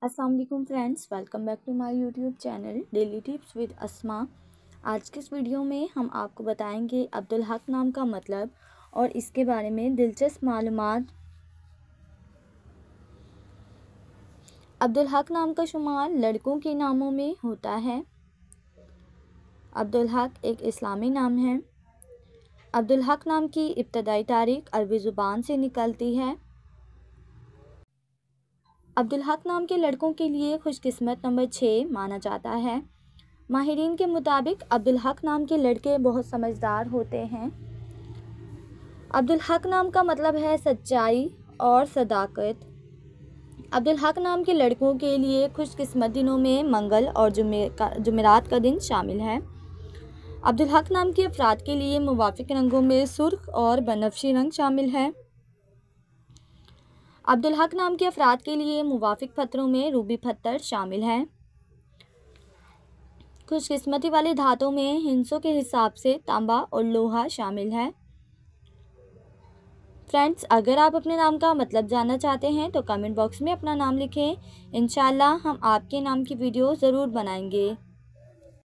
अस्सलाम वालेकुम friends, welcome back to my YouTube channel daily tips with Asma. आज के इस वीडियो में हम आपको बताएंगे अब्दुल हक नाम का मतलब और इसके बारे में दिलचस्प मालूमात। अब्दुल हक नाम का शुमार लड़कों के नामों में होता है। अब्दुल हक एक इस्लामी नाम है। अब्दुल हक नाम की इब्तदाई तारीख अरबी ज़ुबान से निकलती है। अब्दुल हक नाम के लड़कों के लिए खुशकिस्मत नंबर 6 माना जाता है। माहिरीन के मुताबिक अब्दुल हक नाम के लड़के बहुत समझदार होते हैं। अब्दुल हक नाम का मतलब है सच्चाई और सदाकत। अब्दुल हक नाम के लड़कों के लिए खुशकिस्मत दिनों में मंगल और जुमेरात का दिन शामिल है। अब्दुल हक नाम के अफराद के लिए मुवाफिक रंगों में सुर्ख और बनफशी रंग शामिल है। अब्दुल हक नाम के अफराद के लिए मुवाफिक पत्थरों में रूबी पत्थर शामिल है। खुशकिस्मती वाले धातुओं में हिंसों के हिसाब से तांबा और लोहा शामिल है। फ्रेंड्स, अगर आप अपने नाम का मतलब जानना चाहते हैं तो कमेंट बॉक्स में अपना नाम लिखें। इंशाल्लाह हम आपके नाम की वीडियो ज़रूर बनाएंगे।